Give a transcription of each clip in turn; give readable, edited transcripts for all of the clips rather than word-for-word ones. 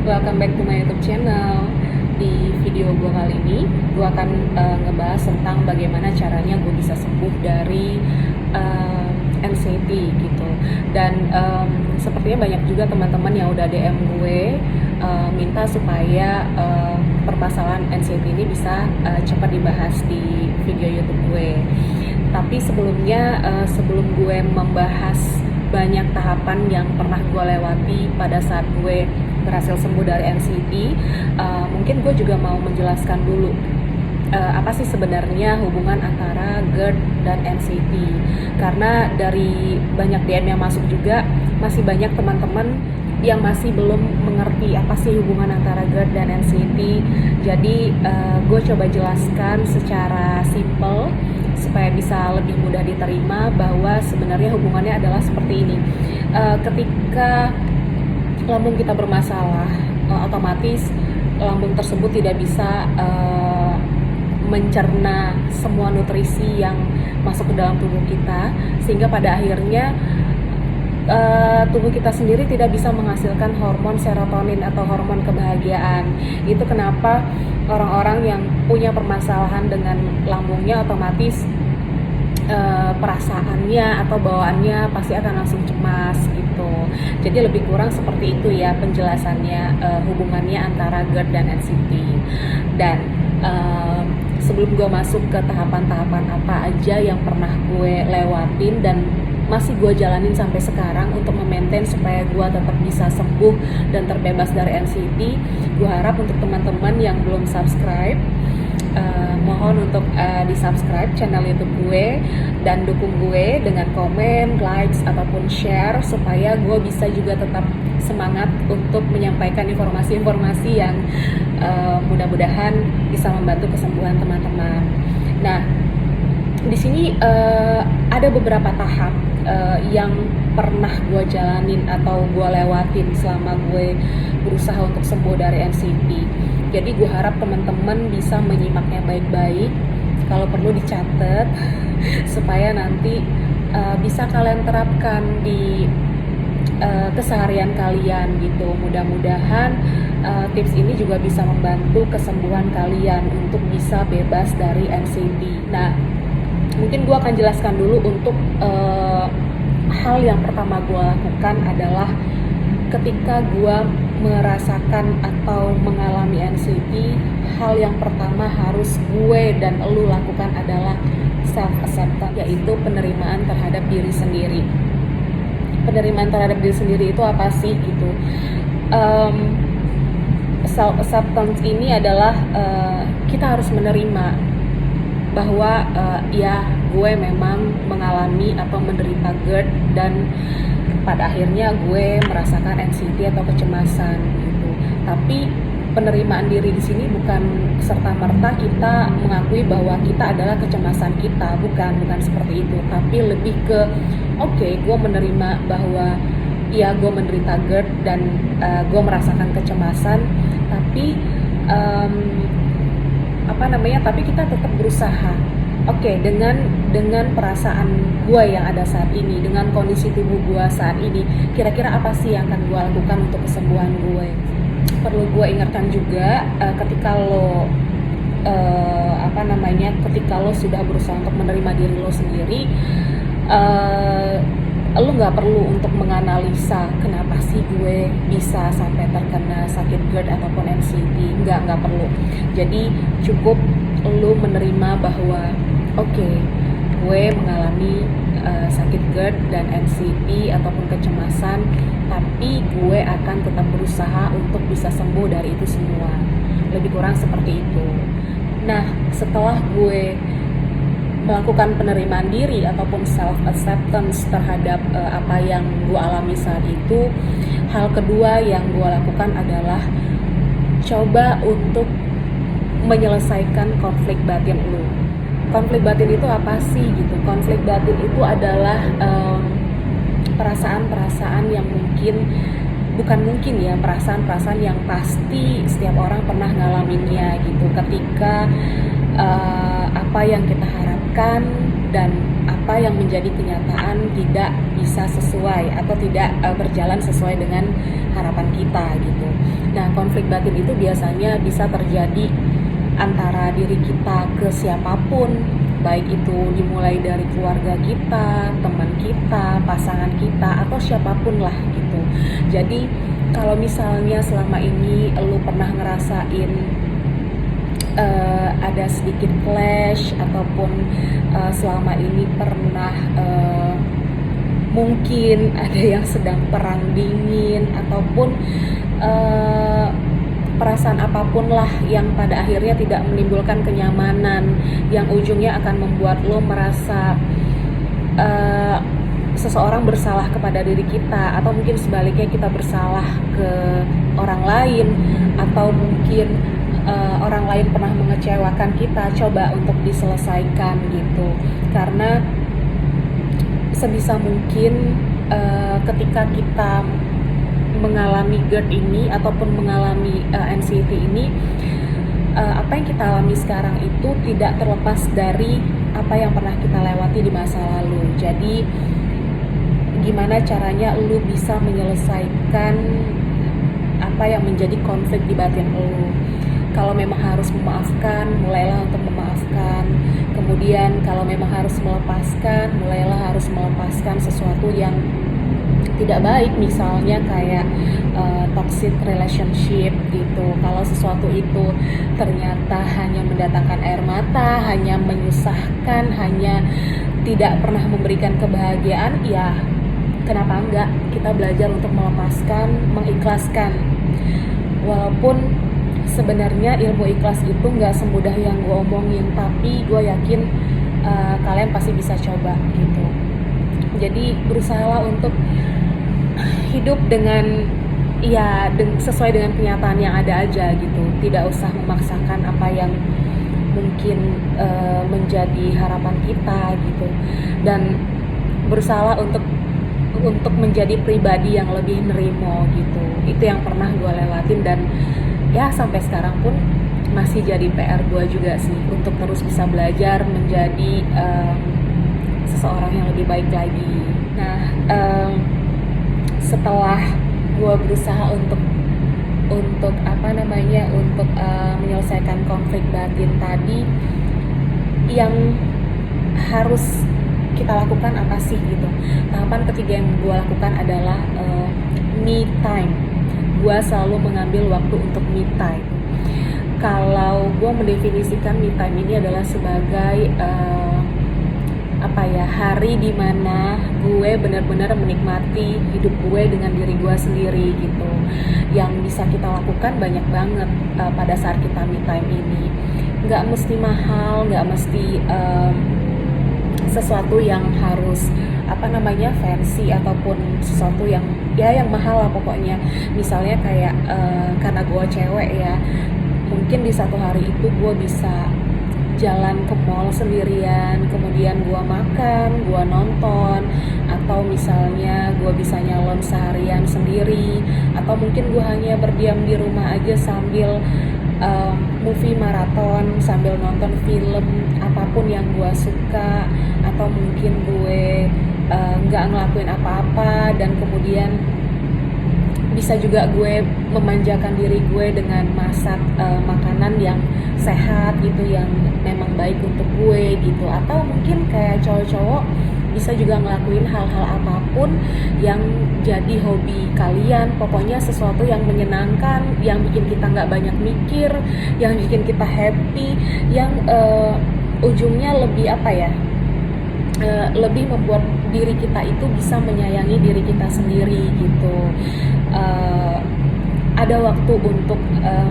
Welcome back to my YouTube channel. Di video gue kali ini, gue akan ngebahas tentang bagaimana caranya gue bisa sembuh dari anxiety gitu. Dan sepertinya banyak juga teman-teman yang udah DM gue minta supaya permasalahan anxiety ini bisa cepat dibahas di video YouTube gue. Tapi sebelumnya, sebelum gue membahas banyak tahapan yang pernah gue lewati pada saat gue berhasil sembuh dari anxiety, mungkin gue juga mau menjelaskan dulu apa sih sebenarnya hubungan antara GERD dan anxiety. Karena dari banyak DM yang masuk juga, masih banyak teman-teman yang masih belum mengerti apa sih hubungan antara GERD dan anxiety. Jadi gue coba jelaskan secara simple supaya bisa lebih mudah diterima bahwa sebenarnya hubungannya adalah seperti ini. Ketika lambung kita bermasalah, otomatis lambung tersebut tidak bisa mencerna semua nutrisi yang masuk ke dalam tubuh kita, sehingga pada akhirnya tubuh kita sendiri tidak bisa menghasilkan hormon serotonin atau hormon kebahagiaan. Itu kenapa orang-orang yang punya permasalahan dengan lambungnya otomatis perasaannya atau bawaannya pasti akan langsung cemas gitu. Jadi lebih kurang seperti itu ya penjelasannya, hubungannya antara GERD dan anxiety. Dan sebelum gue masuk ke tahapan-tahapan apa aja yang pernah gue lewatin dan masih gue jalanin sampai sekarang untuk memaintain supaya gue tetap bisa sembuh dan terbebas dari anxiety, gue harap untuk teman-teman yang belum subscribe, mohon untuk di subscribe channel YouTube gue dan dukung gue dengan komen, likes ataupun share supaya gue bisa juga tetap semangat untuk menyampaikan informasi-informasi yang mudah-mudahan bisa membantu kesembuhan teman-teman. Nah, di sini ada beberapa tahap yang pernah gue jalanin atau gue lewatin selama gue berusaha untuk sembuh dari anxiety. Jadi gue harap teman-teman bisa menyimaknya baik-baik, kalau perlu dicatat supaya nanti bisa kalian terapkan di keseharian kalian gitu. Mudah-mudahan tips ini juga bisa membantu kesembuhan kalian untuk bisa bebas dari anxiety. Nah, mungkin gue akan jelaskan dulu untuk hal yang pertama gue lakukan adalah ketika gue merasakan atau mengalami anxiety, hal yang pertama harus gue dan elu lakukan adalah self-acceptance, yaitu penerimaan terhadap diri sendiri. Penerimaan terhadap diri sendiri itu apa sih gitu? Self-acceptance ini adalah kita harus menerima bahwa ya gue memang mengalami atau menderita GERD dan pada akhirnya gue merasakan anxiety atau kecemasan gitu. Tapi penerimaan diri di sini bukan serta-merta kita mengakui bahwa kita adalah kecemasan kita, bukan seperti itu. Tapi lebih ke gue menerima bahwa ya gue menderita GERD dan gue merasakan kecemasan, tapi tapi kita tetap berusaha. Dengan perasaan gue yang ada saat ini, dengan kondisi tubuh gue saat ini, kira-kira apa sih yang akan gue lakukan untuk kesembuhan gue? Perlu gue ingatkan juga, ketika lo sudah berusaha untuk menerima diri lo sendiri, lo nggak perlu untuk menganalisa kenapa sih gue bisa sampai terkena sakit GERD ataupun anxiety. Nggak perlu. Jadi cukup lo menerima bahwa gue mengalami sakit GERD dan anxiety ataupun kecemasan, tapi gue akan tetap berusaha untuk bisa sembuh dari itu semua. Lebih kurang seperti itu. Nah, setelah gue melakukan penerimaan diri ataupun self-acceptance terhadap apa yang gue alami saat itu, hal kedua yang gue lakukan adalah coba untuk menyelesaikan konflik batin lu. Konflik batin itu apa sih gitu? Konflik batin itu adalah perasaan-perasaan yang perasaan-perasaan yang pasti setiap orang pernah ngalaminnya gitu. Ketika apa yang kita harapkan dan apa yang menjadi kenyataan tidak bisa sesuai atau tidak berjalan sesuai dengan harapan kita gitu. Nah, konflik batin itu biasanya bisa terjadi antara diri kita ke siapapun, baik itu dimulai dari keluarga kita, teman kita, pasangan kita, atau siapapun lah gitu. Jadi kalau misalnya selama ini lu pernah ngerasain ada sedikit clash, ataupun selama ini pernah mungkin ada yang sedang perang dingin, ataupun perasaan apapun lah yang pada akhirnya tidak menimbulkan kenyamanan, yang ujungnya akan membuat lo merasa seseorang bersalah kepada diri kita, atau mungkin sebaliknya kita bersalah ke orang lain, atau mungkin orang lain pernah mengecewakan kita, coba untuk diselesaikan gitu. Karena sebisa mungkin ketika kita mengalami GERD ini ataupun mengalami anxiety ini, apa yang kita alami sekarang itu tidak terlepas dari apa yang pernah kita lewati di masa lalu. Jadi gimana caranya lu bisa menyelesaikan apa yang menjadi konflik di batin lu. Kalau memang harus memaafkan, mulailah untuk memaafkan. Kemudian kalau memang harus melepaskan, mulailah harus melepaskan sesuatu yang tidak baik, misalnya kayak toxic relationship gitu. Kalau sesuatu itu ternyata hanya mendatangkan air mata, hanya menyusahkan, hanya tidak pernah memberikan kebahagiaan, ya kenapa enggak kita belajar untuk melepaskan, mengikhlaskan. Walaupun sebenarnya ilmu ikhlas itu nggak semudah yang gue omongin, tapi gue yakin kalian pasti bisa coba gitu. Jadi berusahalah untuk hidup dengan sesuai dengan kenyataan yang ada aja gitu. Tidak usah memaksakan apa yang mungkin menjadi harapan kita gitu. Dan berusahalah untuk menjadi pribadi yang lebih nerimo gitu. Itu yang pernah gue lewatin, dan ya sampai sekarang pun masih jadi PR gue juga sih, untuk terus bisa belajar menjadi seseorang yang lebih baik lagi. Nah, setelah gue berusaha untuk menyelesaikan konflik batin tadi, yang harus kita lakukan apa sih gitu. Tahapan ketiga yang gue lakukan adalah me time. Gue selalu mengambil waktu untuk me time. Kalau gue mendefinisikan me time ini adalah sebagai hari dimana gue benar-benar menikmati hidup gue dengan diri gue sendiri gitu. Yang bisa kita lakukan banyak banget pada saat kita me time ini. Nggak mesti mahal, nggak mesti sesuatu yang harus fancy, ataupun sesuatu yang mahal lah pokoknya. Misalnya kayak karena gue cewek ya, mungkin di satu hari itu gue bisa jalan ke mall sendirian, kemudian gue makan, gue nonton, atau misalnya gue bisa nyalon seharian sendiri, atau mungkin gue hanya berdiam di rumah aja sambil movie maraton, sambil nonton film apapun yang gue suka, atau mungkin gue nggak ngelakuin apa-apa, dan kemudian bisa juga gue memanjakan diri gue dengan masak makanan yang sehat gitu, yang memang baik untuk gue gitu. Atau mungkin kayak cowok-cowok bisa juga ngelakuin hal-hal apapun yang jadi hobi kalian, pokoknya sesuatu yang menyenangkan, yang bikin kita nggak banyak mikir, yang bikin kita happy, yang ujungnya lebih membuat diri kita itu bisa menyayangi diri kita sendiri gitu. Ada waktu untuk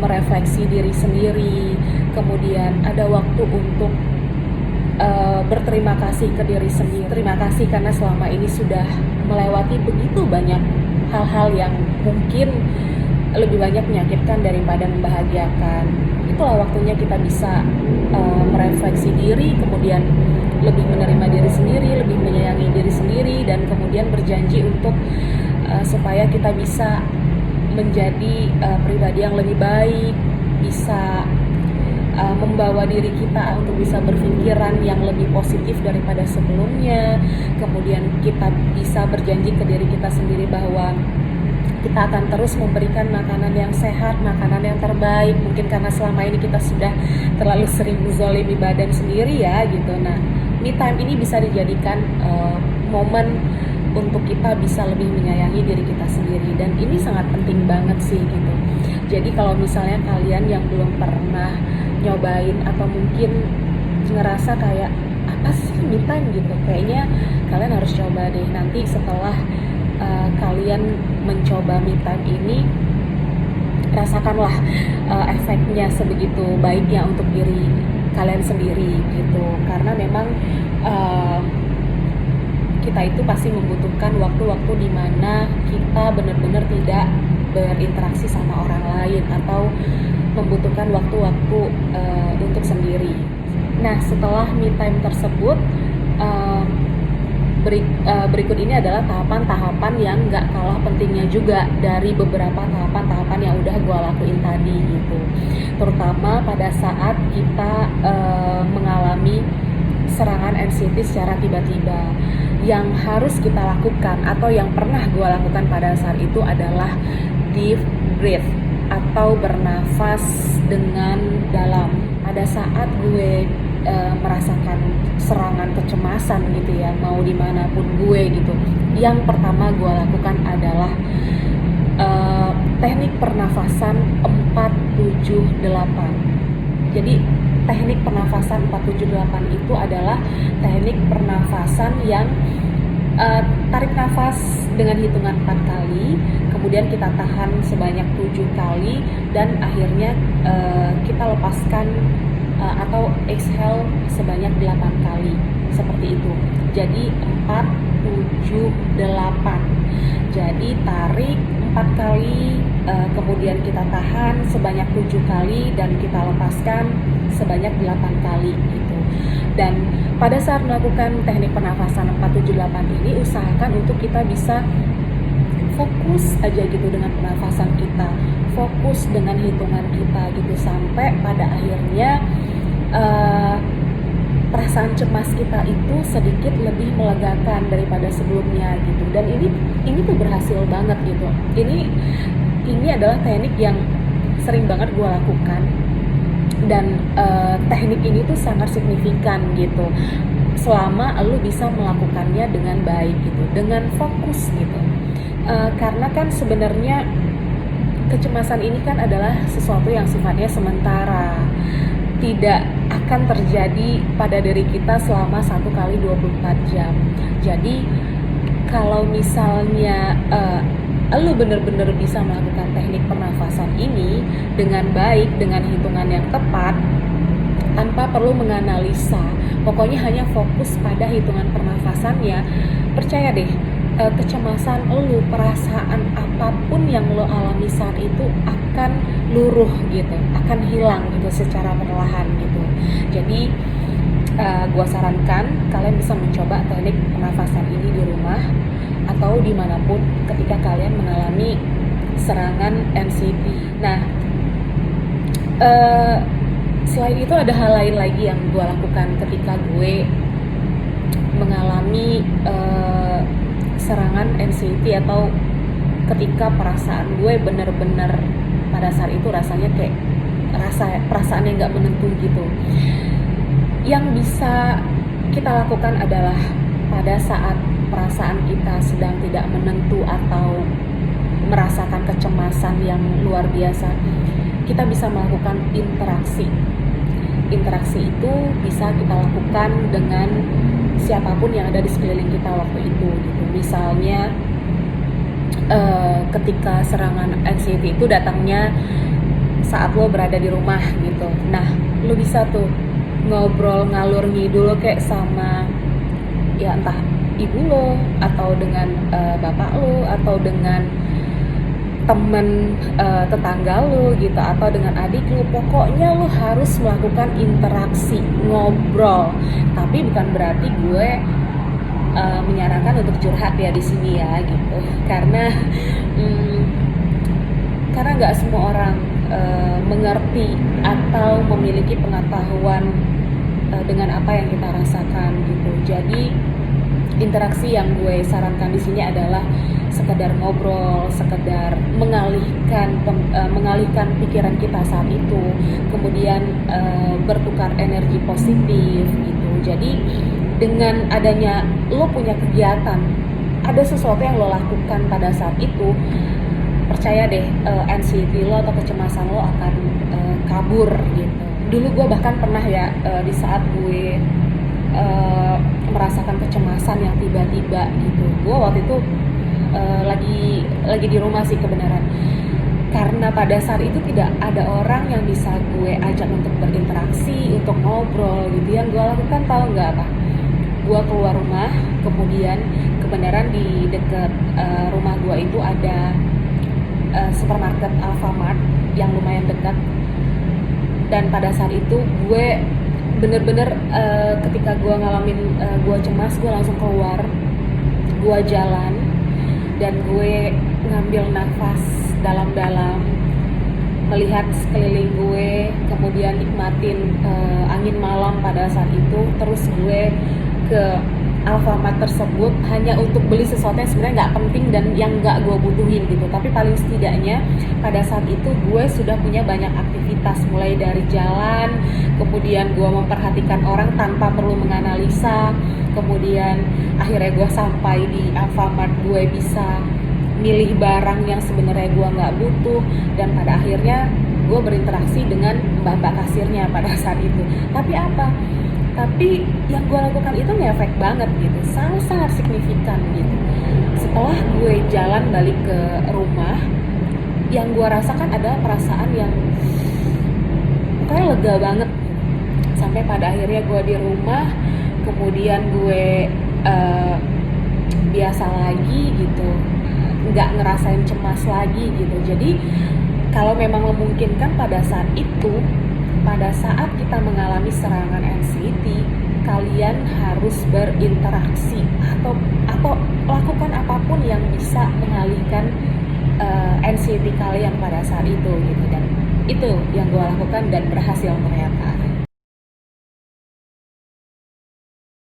merefleksi diri sendiri, kemudian ada waktu untuk berterima kasih ke diri sendiri. Terima kasih karena selama ini sudah melewati begitu banyak hal-hal yang mungkin lebih banyak menyakitkan daripada membahagiakan. Itulah waktunya kita bisa merefleksi diri, kemudian lebih menerima diri sendiri, lebih menyayangi diri sendiri, dan kemudian berjanji untuk supaya kita bisa menjadi pribadi yang lebih baik, bisa membawa diri kita untuk bisa berpikiran yang lebih positif daripada sebelumnya. Kemudian kita bisa berjanji ke diri kita sendiri bahwa kita akan terus memberikan makanan yang sehat, makanan yang terbaik. Mungkin karena selama ini kita sudah terlalu sering menzolimi badan sendiri ya gitu. Nah, me time ini bisa dijadikan momen untuk kita bisa lebih menyayangi diri kita sendiri, dan ini sangat penting banget sih gitu. Jadi kalau misalnya kalian yang belum pernah nyobain atau mungkin ngerasa kayak apa sih me time gitu, kayaknya kalian harus coba deh. Nanti setelah kalian mencoba me time ini, rasakanlah efeknya sebegitu baiknya untuk diri kalian sendiri gitu. Karena memang kita itu pasti membutuhkan waktu-waktu di mana kita benar-benar tidak berinteraksi sama orang lain atau membutuhkan waktu-waktu untuk sendiri. Nah, setelah me time tersebut, berikut ini adalah tahapan-tahapan yang gak kalah pentingnya juga dari beberapa tahapan-tahapan yang udah gue lakuin tadi gitu. Terutama pada saat kita mengalami serangan anxiety secara tiba-tiba. Yang harus kita lakukan atau yang pernah gue lakukan pada saat itu adalah deep breath atau bernafas dengan dalam. Pada saat gue merasakan serangan kecemasan gitu ya, mau dimanapun gue gitu, yang pertama gue lakukan adalah teknik pernafasan 4-7-8. Jadi teknik pernafasan 4-7-8 itu adalah teknik pernafasan yang tarik nafas dengan hitungan 4 kali, kemudian kita tahan sebanyak 7 kali, dan akhirnya kita lepaskan atau exhale sebanyak 8 kali, seperti itu. Jadi 4-7-8. Jadi tarik 4 kali, kemudian kita tahan sebanyak 7 kali, dan kita lepaskan sebanyak 8 kali gitu. Dan pada saat melakukan teknik pernafasan 4-7-8 ini, usahakan untuk kita bisa fokus aja gitu dengan pernafasan kita, fokus dengan hitungan kita gitu, sampai pada akhirnya perasaan cemas kita itu sedikit lebih melegakan daripada sebelumnya gitu. Dan ini tuh berhasil banget gitu. Ini adalah teknik yang sering banget gue lakukan, dan teknik ini tuh sangat signifikan gitu selama lu bisa melakukannya dengan baik gitu, dengan fokus gitu. Karena kan sebenarnya kecemasan ini kan adalah sesuatu yang sifatnya sementara, tidak akan terjadi pada diri kita selama 1 kali 24 jam. Jadi kalau misalnya lu bener-bener bisa melakukan teknik pernafasan ini dengan baik, dengan hitungan yang tepat, tanpa perlu menganalisa, pokoknya hanya fokus pada hitungan pernafasannya, percaya deh, kecemasan lu, perasaan apapun yang lo alami saat itu akan luruh gitu, akan hilang gitu secara perlahan gitu. Jadi gua sarankan kalian bisa mencoba teknik pernafasan ini di rumah atau dimanapun ketika kalian mengalami serangan anxiety. Nah, selain itu ada hal lain lagi yang gue lakukan ketika gue mengalami serangan anxiety, atau ketika perasaan gue bener-bener pada saat itu rasanya kayak perasaan yang gak menentu gitu. Yang bisa kita lakukan adalah pada saat perasaan kita sedang tidak menentu atau merasakan kecemasan yang luar biasa, kita bisa melakukan interaksi. Interaksi itu bisa kita lakukan dengan siapapun yang ada di sekeliling kita waktu itu gitu. Misalnya ketika serangan anxiety itu datangnya saat lo berada di rumah gitu, nah lo bisa tuh ngobrol ngalur ngidul kayak sama ya entah ibu lo, atau dengan bapak lo, atau dengan temen tetangga lo gitu, atau dengan adik lo. Pokoknya lo harus melakukan interaksi, ngobrol. Tapi bukan berarti gue menyarankan untuk curhat ya di sini ya gitu, karena karena nggak semua orang mengerti atau memiliki pengetahuan dengan apa yang kita rasakan gitu. Jadi interaksi yang gue sarankan di sini adalah sekedar ngobrol, sekedar mengalihkan pikiran kita saat itu, kemudian bertukar energi positif gitu. Jadi dengan adanya lo punya kegiatan, ada sesuatu yang lo lakukan pada saat itu, percaya deh anxiety lo atau kecemasan lo akan kabur gitu. Dulu gue bahkan pernah ya di saat gue merasakan kecemasan yang tiba-tiba gitu, gue waktu itu lagi di rumah sih kebenaran, karena pada saat itu tidak ada orang yang bisa gue ajak untuk berinteraksi, untuk ngobrol gitu. Yang gue lakukan tahu nggak apa? Gue keluar rumah, kemudian kebenaran di dekat rumah gue itu ada supermarket Alfamart yang lumayan dekat. Dan pada saat itu gue bener-bener ketika gue ngalamin gue cemas, gue langsung keluar, gue jalan, dan gue ngambil nafas dalam-dalam, melihat sekeliling gue, kemudian nikmatin angin malam pada saat itu. Terus gue ke Alfamart tersebut hanya untuk beli sesuatu yang sebenarnya nggak penting dan yang nggak gue butuhin gitu. Tapi paling setidaknya pada saat itu gue sudah punya banyak aktivitas, mulai dari jalan, kemudian gue memperhatikan orang tanpa perlu menganalisa, kemudian akhirnya gue sampai di Alfamart, gue bisa milih barang yang sebenarnya gue nggak butuh, dan pada akhirnya gue berinteraksi dengan mbak-mbak kasirnya pada saat itu. Tapi apa? Tapi yang gue lakukan itu ngefek banget gitu, sangat-sangat signifikan gitu. Setelah gue jalan balik ke rumah, yang gue rasakan adalah perasaan yang kayak lega banget gitu. Sampai pada akhirnya gue di rumah, kemudian gue biasa lagi gitu, nggak ngerasain cemas lagi gitu. Jadi kalau memang memungkinkan pada saat itu, pada saat kita mengalami serangan anxiety, kalian harus berinteraksi atau lakukan apapun yang bisa mengalihkan anxiety kalian pada saat itu gitu. Dan itu yang gue lakukan dan berhasil ternyata.